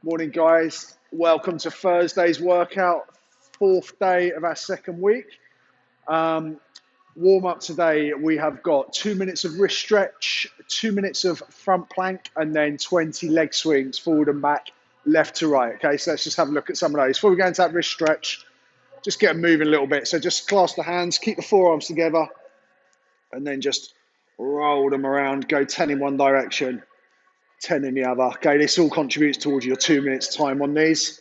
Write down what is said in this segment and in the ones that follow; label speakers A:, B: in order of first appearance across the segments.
A: Morning, guys. Welcome to Thursday's workout, fourth day of our second week. Warm up today, we have got 2 minutes of wrist stretch, 2 minutes of front plank, and then 20 leg swings forward and back, left to right. Okay, so let's just have a look at some of those. Before we go into that wrist stretch, just get them moving a little bit. So just clasp the hands, keep the forearms together, and then just roll them around, go 10 in one direction, 10 in the other. Okay, this all contributes towards your 2 minutes time on these.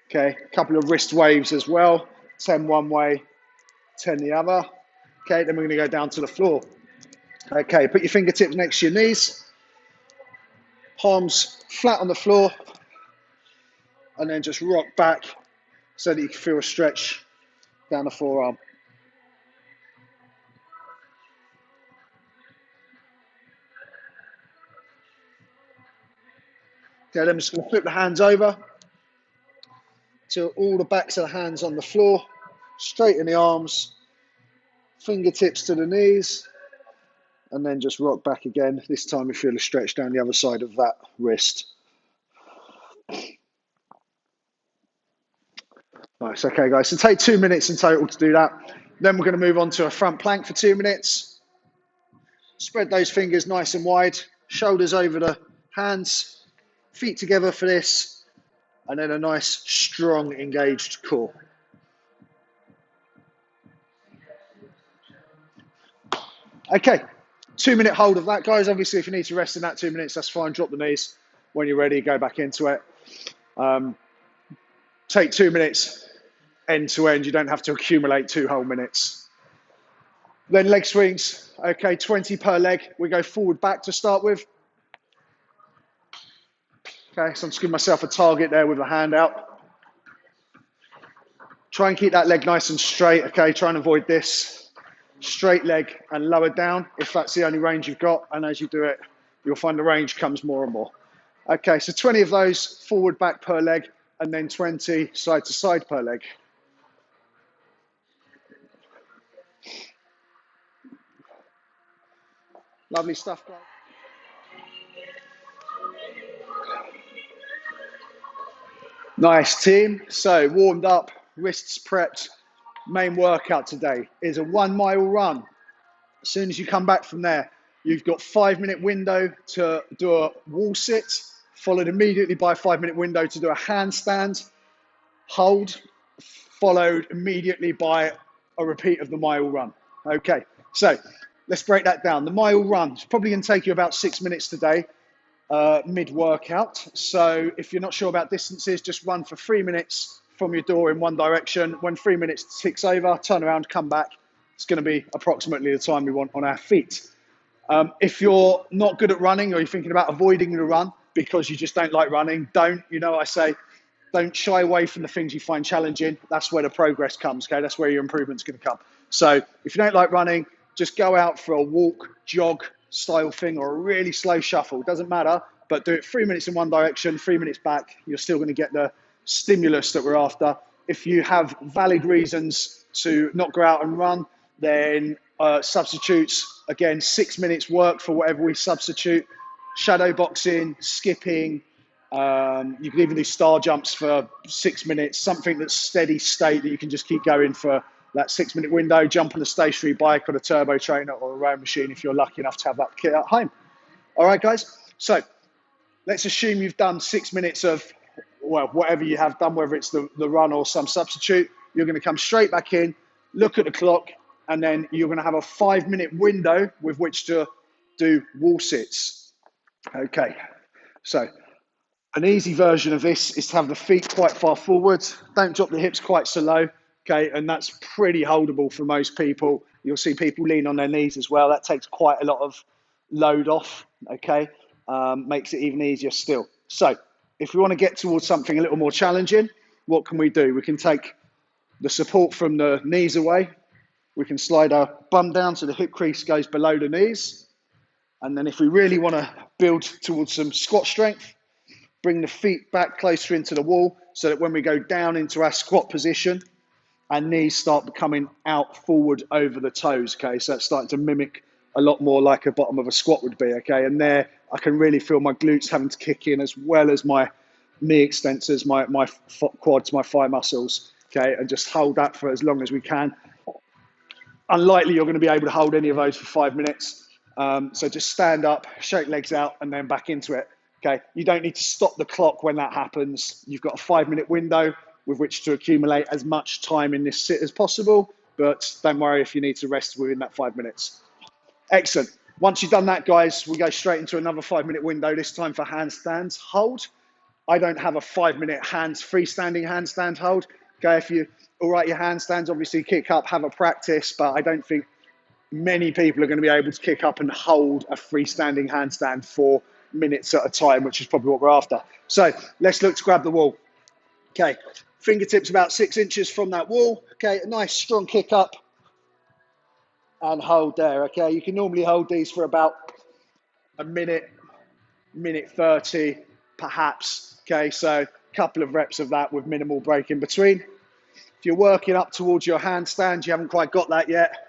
A: Okay, a couple of wrist waves as well. 10 one way, 10 the other. Okay, then we're going to go down to the floor. Okay, put your fingertips next to your knees. Palms flat on the floor. And then just rock back so that you can feel a stretch down the forearm. Okay, then I'm just going to flip the hands over till all the backs of the hands on the floor. Straighten the arms. Fingertips to the knees. And then just rock back again. This time we feel a stretch down the other side of that wrist. Nice, okay guys, so take 2 minutes in total to do that. Then we're going to move on to a front plank for 2 minutes. Spread those fingers nice and wide, shoulders over the hands, feet together for this, and then a nice, strong, engaged core. Okay, 2 minute hold of that, guys. Obviously, if you need to rest in that 2 minutes, that's fine. Drop the knees. When you're ready, go back into it. Take 2 minutes end to end. You don't have to accumulate 2 whole minutes. Then leg swings. Okay, 20 per leg. We go forward back to start with. Okay, so I'm just giving myself a target there with the hand out. Try and keep that leg nice and straight. Okay, try and avoid this. Straight leg and lower down if that's the only range you've got. And as you do it, you'll find the range comes more and more. Okay, so 20 of those forward back per leg and then 20 side to side per leg. Lovely stuff, guys. Nice team. So warmed up, wrists prepped. Main workout today is a 1 mile run. As soon as you come back from there, you've got 5-minute window to do a wall sit, followed immediately by a 5-minute window to do a handstand, hold, followed immediately by a repeat of the mile run. Okay, so let's break that down. The mile run is probably going to take you about 6 minutes today, mid-workout. So if you're not sure about distances, just run for 3 minutes from your door in one direction. When 3 minutes ticks over, turn around, come back. It's going to be approximately the time we want on our feet. If you're not good at running or you're thinking about avoiding the run because you just don't like running, I say, don't shy away from the things you find challenging. That's where the progress comes, okay? That's where your improvement's going to come. So if you don't like running, just go out for a walk, jog style thing or a really slow shuffle. Doesn't matter, but do it 3 minutes in one direction, 3 minutes back. You're still going to get the stimulus that we're after. If you have valid reasons to not go out and run, then substitutes, again, 6 minutes work for whatever we substitute. Shadow boxing, skipping, you can even do star jumps for 6 minutes, something that's steady state that you can just keep going for that 6 minute window. Jump on a stationary bike or a turbo trainer or a row machine if you're lucky enough to have that kit at home. All right, guys. So let's assume you've done 6 minutes of, well, whatever you have done, whether it's the run or some substitute. You're going to come straight back in, look at the clock, and then you're going to have a 5-minute window with which to do wall sits. Okay, so an easy version of this is to have the feet quite far forward. Don't drop the hips quite so low, okay? And that's pretty holdable for most people. You'll see people lean on their knees as well. That takes quite a lot of load off, okay? Makes it even easier still. So if we want to get towards something a little more challenging, what can we do? We can take the support from the knees away. We can slide our bum down so the hip crease goes below the knees. And then if we really want to build towards some squat strength, bring the feet back closer into the wall so that when we go down into our squat position, our knees start coming out forward over the toes, okay? So it's starting to mimic a lot more like a bottom of a squat would be, okay? And there I can really feel my glutes having to kick in as well as my knee extensors, my quads, my thigh muscles, okay, and just hold that for as long as we can. Unlikely you're going to be able to hold any of those for 5 minutes. So just stand up, shake legs out, and then back into it. Okay, you don't need to stop the clock when that happens. You've got a 5-minute window with which to accumulate as much time in this sit as possible, but don't worry if you need to rest within that 5 minutes. Excellent. Once you've done that, guys, we go straight into another 5-minute window, this time for handstands hold. I don't have a 5-minute freestanding handstand hold. Okay, if you all right, your handstands, obviously kick up, have a practice, but I don't think many people are going to be able to kick up and hold a freestanding handstand for minutes at a time, which is probably what we're after. So let's look to grab the wall. Okay, fingertips about 6 inches from that wall. Okay, a nice strong kick up and hold there. Okay, you can normally hold these for about a minute, minute 30, perhaps. Okay, so a couple of reps of that with minimal break in between. If you're working up towards your handstand, you haven't quite got that yet,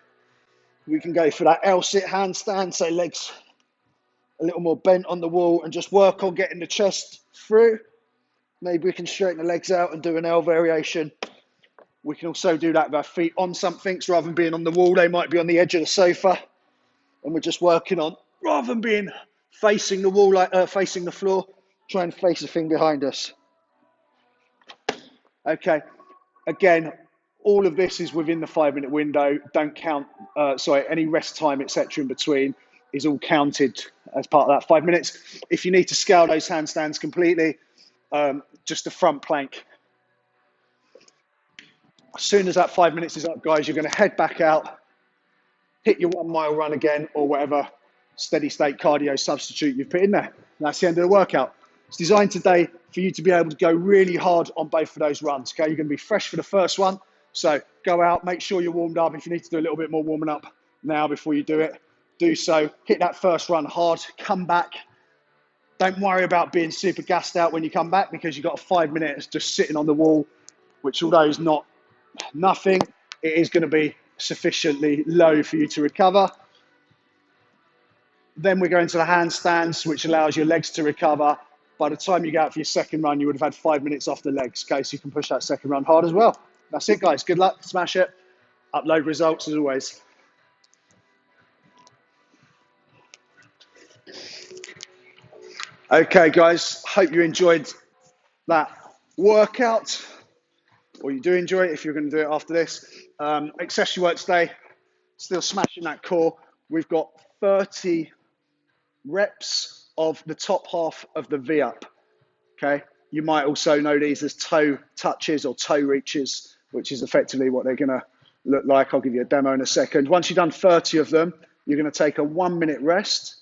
A: we can go for that L-sit handstand, so legs a little more bent on the wall and just work on getting the chest through. Maybe we can straighten the legs out and do an L variation. We can also do that with our feet on something, so rather than being on the wall, they might be on the edge of the sofa. And we're just working on, rather than being facing the wall, like facing the floor, try and face the thing behind us. Okay. Again, all of this is within the 5-minute window. Don't count, any rest time, etc. in between is all counted as part of that 5 minutes. If you need to scale those handstands completely, just a front plank. As soon as that 5 minutes is up, guys, you're going to head back out, hit your 1 mile run again, or whatever steady state cardio substitute you've put in there. That's the end of the workout. It's designed today for you to be able to go really hard on both of those runs. Okay, you're going to be fresh for the first one. So go out, make sure you're warmed up. If you need to do a little bit more warming up now before you do it, do so. Hit that first run hard, come back. Don't worry about being super gassed out when you come back, because you've got 5 minutes just sitting on the wall, which although is not nothing, it is going to be sufficiently low for you to recover. Then we go into the handstands, which allows your legs to recover. By the time you get out for your second run, you would have had 5 minutes off the legs, okay? So you can push that second run hard as well. That's it, guys. Good luck. Smash it. Upload results as always. Okay, guys. Hope you enjoyed that workout, or you do enjoy it if you're going to do it after this. Accessory work today, still smashing that core. We've got 30 reps of the top half of the V-up, okay? You might also know these as toe touches or toe reaches, which is effectively what they're gonna look like. I'll give you a demo in a second. Once you've done 30 of them, you're gonna take a 1 minute rest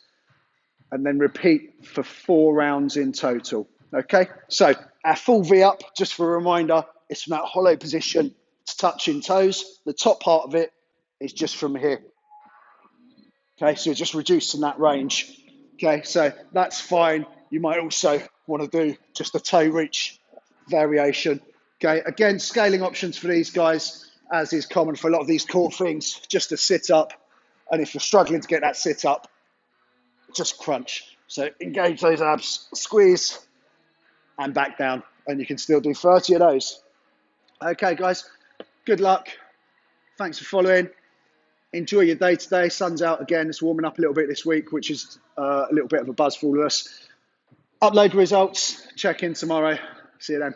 A: and then repeat for 4 rounds in total, okay? So our full V-up, just for a reminder, is from that hollow position to touching toes. The top part of it is just from here. Okay, so just reducing that range. Okay, so that's fine. You might also want to do just a toe reach variation. Okay, again, scaling options for these guys, as is common for a lot of these core things, just a sit up. And if you're struggling to get that sit up, just crunch. So engage those abs, squeeze, and back down. And you can still do 30 of those. Okay, guys, good luck. Thanks for following. Enjoy your day today. Sun's out again. It's warming up a little bit this week, which is a little bit of a buzz for all of us. Upload results. Check in tomorrow. See you then.